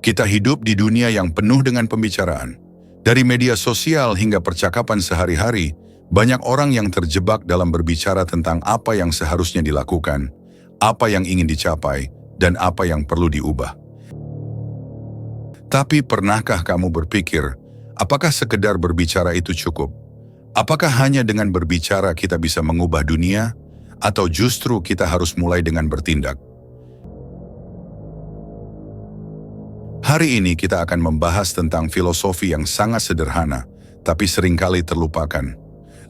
Kita hidup di dunia yang penuh dengan pembicaraan. Dari media sosial hingga percakapan sehari-hari, banyak orang yang terjebak dalam berbicara tentang apa yang seharusnya dilakukan, apa yang ingin dicapai, dan apa yang perlu diubah. Tapi pernahkah kamu berpikir, apakah sekedar berbicara itu cukup? Apakah hanya dengan berbicara kita bisa mengubah dunia, atau justru kita harus mulai dengan bertindak? Hari ini kita akan membahas tentang filosofi yang sangat sederhana, tapi seringkali terlupakan.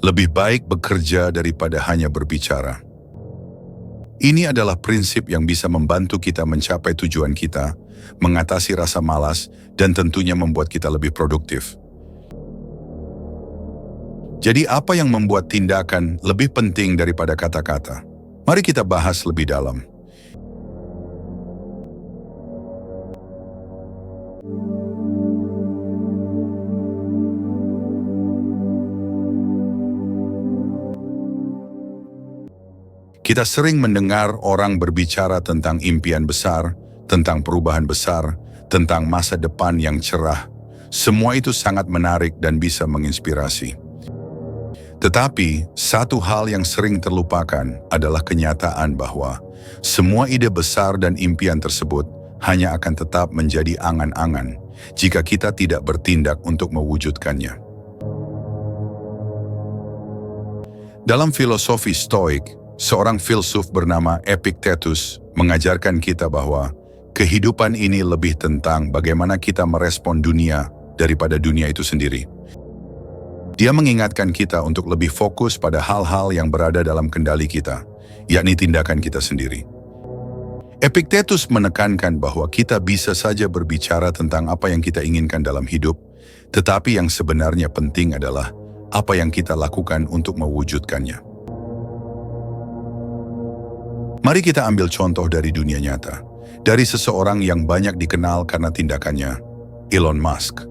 Lebih baik bekerja daripada hanya berbicara. Ini adalah prinsip yang bisa membantu kita mencapai tujuan kita, mengatasi rasa malas, dan tentunya membuat kita lebih produktif. Jadi apa yang membuat tindakan lebih penting daripada kata-kata? Mari kita bahas lebih dalam. Kita sering mendengar orang berbicara tentang impian besar, tentang perubahan besar, tentang masa depan yang cerah. Semua itu sangat menarik dan bisa menginspirasi. Tetapi, satu hal yang sering terlupakan adalah kenyataan bahwa semua ide besar dan impian tersebut hanya akan tetap menjadi angan-angan jika kita tidak bertindak untuk mewujudkannya. Dalam filosofi Stoik, seorang filsuf bernama Epictetus mengajarkan kita bahwa kehidupan ini lebih tentang bagaimana kita merespon dunia daripada dunia itu sendiri. Dia mengingatkan kita untuk lebih fokus pada hal-hal yang berada dalam kendali kita, yakni tindakan kita sendiri. Epictetus menekankan bahwa kita bisa saja berbicara tentang apa yang kita inginkan dalam hidup, tetapi yang sebenarnya penting adalah apa yang kita lakukan untuk mewujudkannya. Mari kita ambil contoh dari dunia nyata, dari seseorang yang banyak dikenal karena tindakannya, Elon Musk.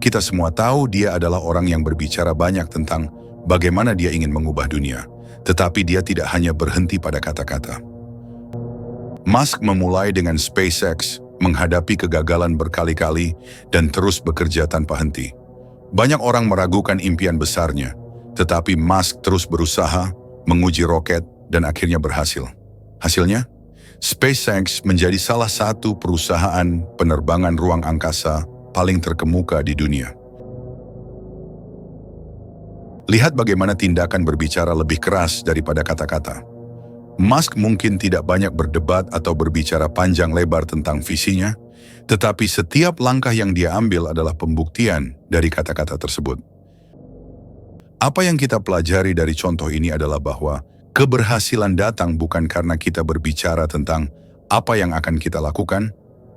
Kita semua tahu dia adalah orang yang berbicara banyak tentang bagaimana dia ingin mengubah dunia, tetapi dia tidak hanya berhenti pada kata-kata. Musk memulai dengan SpaceX, menghadapi kegagalan berkali-kali dan terus bekerja tanpa henti. Banyak orang meragukan impian besarnya, tetapi Musk terus berusaha, menguji roket, dan akhirnya berhasil. Hasilnya, SpaceX menjadi salah satu perusahaan penerbangan ruang angkasa paling terkemuka di dunia. Lihat bagaimana tindakan berbicara lebih keras daripada kata-kata. Musk mungkin tidak banyak berdebat atau berbicara panjang lebar tentang visinya, tetapi setiap langkah yang dia ambil adalah pembuktian dari kata-kata tersebut. Apa yang kita pelajari dari contoh ini adalah bahwa keberhasilan datang bukan karena kita berbicara tentang apa yang akan kita lakukan,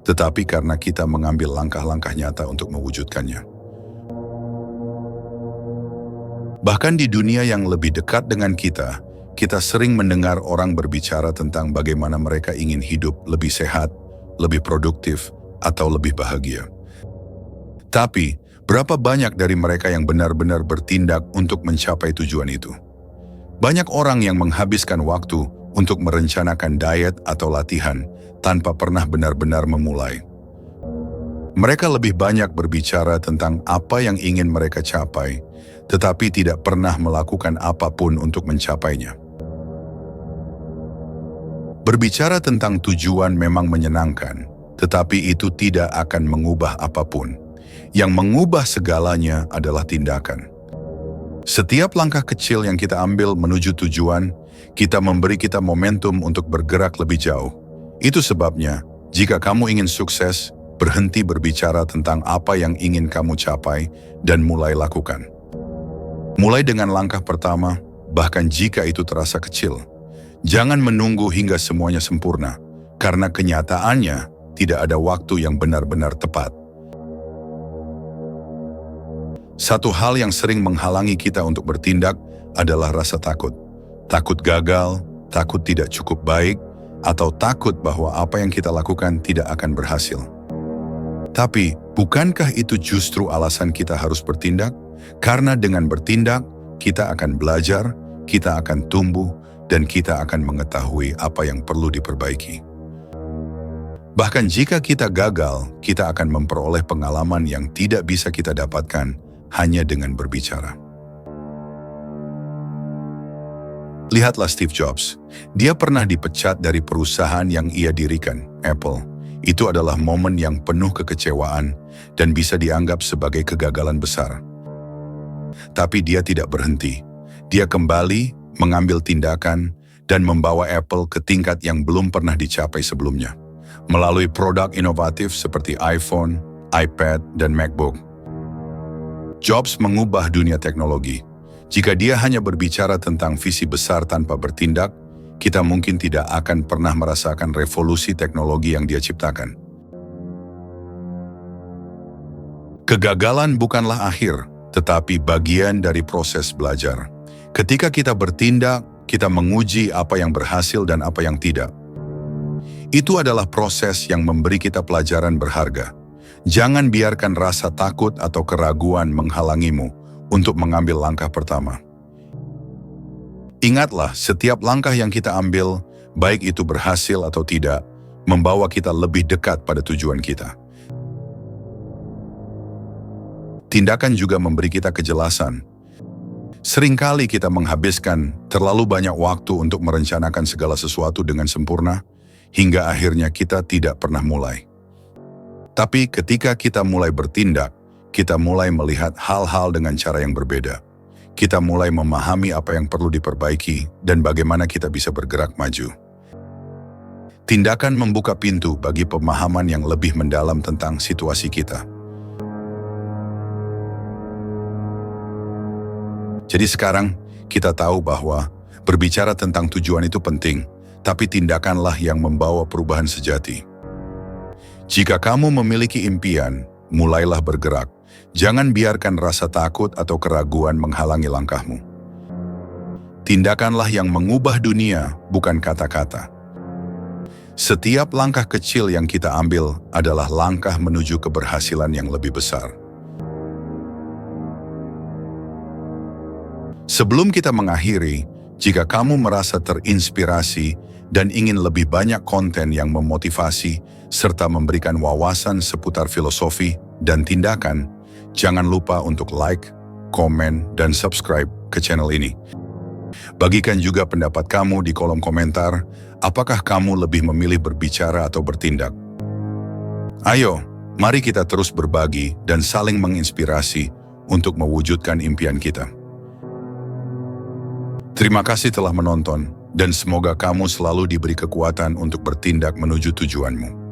tetapi karena kita mengambil langkah-langkah nyata untuk mewujudkannya. Bahkan di dunia yang lebih dekat dengan kita sering mendengar orang berbicara tentang bagaimana mereka ingin hidup lebih sehat, lebih produktif, atau lebih bahagia. Tapi, berapa banyak dari mereka yang benar-benar bertindak untuk mencapai tujuan itu? Banyak orang yang menghabiskan waktu untuk merencanakan diet atau latihan tanpa pernah benar-benar memulai. Mereka lebih banyak berbicara tentang apa yang ingin mereka capai, tetapi tidak pernah melakukan apapun untuk mencapainya. Berbicara tentang tujuan memang menyenangkan, tetapi itu tidak akan mengubah apapun. Yang mengubah segalanya adalah tindakan. Setiap langkah kecil yang kita ambil menuju tujuan, kita memberi kita momentum untuk bergerak lebih jauh. Itu sebabnya, jika kamu ingin sukses, berhenti berbicara tentang apa yang ingin kamu capai dan mulai lakukan. Mulai dengan langkah pertama, bahkan jika itu terasa kecil. Jangan menunggu hingga semuanya sempurna, karena kenyataannya tidak ada waktu yang benar-benar tepat. Satu hal yang sering menghalangi kita untuk bertindak adalah rasa takut. Takut gagal, takut tidak cukup baik, atau takut bahwa apa yang kita lakukan tidak akan berhasil. Tapi, bukankah itu justru alasan kita harus bertindak? Karena dengan bertindak, kita akan belajar, kita akan tumbuh, dan kita akan mengetahui apa yang perlu diperbaiki. Bahkan jika kita gagal, kita akan memperoleh pengalaman yang tidak bisa kita dapatkan hanya dengan berbicara. Lihatlah Steve Jobs. Dia pernah dipecat dari perusahaan yang ia dirikan, Apple. Itu adalah momen yang penuh kekecewaan dan bisa dianggap sebagai kegagalan besar. Tapi dia tidak berhenti. Dia kembali mengambil tindakan dan membawa Apple ke tingkat yang belum pernah dicapai sebelumnya. Melalui produk inovatif seperti iPhone, iPad, dan MacBook. Jobs mengubah dunia teknologi. Jika dia hanya berbicara tentang visi besar tanpa bertindak, kita mungkin tidak akan pernah merasakan revolusi teknologi yang dia ciptakan. Kegagalan bukanlah akhir, tetapi bagian dari proses belajar. Ketika kita bertindak, kita menguji apa yang berhasil dan apa yang tidak. Itu adalah proses yang memberi kita pelajaran berharga. Jangan biarkan rasa takut atau keraguan menghalangimu untuk mengambil langkah pertama. Ingatlah, setiap langkah yang kita ambil, baik itu berhasil atau tidak, membawa kita lebih dekat pada tujuan kita. Tindakan juga memberi kita kejelasan. Seringkali kita menghabiskan terlalu banyak waktu untuk merencanakan segala sesuatu dengan sempurna, hingga akhirnya kita tidak pernah mulai. Tapi ketika kita mulai bertindak, kita mulai melihat hal-hal dengan cara yang berbeda. Kita mulai memahami apa yang perlu diperbaiki dan bagaimana kita bisa bergerak maju. Tindakan membuka pintu bagi pemahaman yang lebih mendalam tentang situasi kita. Jadi sekarang kita tahu bahwa berbicara tentang tujuan itu penting, tapi tindakanlah yang membawa perubahan sejati. Jika kamu memiliki impian, mulailah bergerak. Jangan biarkan rasa takut atau keraguan menghalangi langkahmu. Tindakanlah yang mengubah dunia, bukan kata-kata. Setiap langkah kecil yang kita ambil adalah langkah menuju keberhasilan yang lebih besar. Sebelum kita mengakhiri, jika kamu merasa terinspirasi dan ingin lebih banyak konten yang memotivasi serta memberikan wawasan seputar filosofi dan tindakan, jangan lupa untuk like, komen, dan subscribe ke channel ini. Bagikan juga pendapat kamu di kolom komentar, apakah kamu lebih memilih berbicara atau bertindak? Ayo, mari kita terus berbagi dan saling menginspirasi untuk mewujudkan impian kita. Terima kasih telah menonton, dan semoga kamu selalu diberi kekuatan untuk bertindak menuju tujuanmu.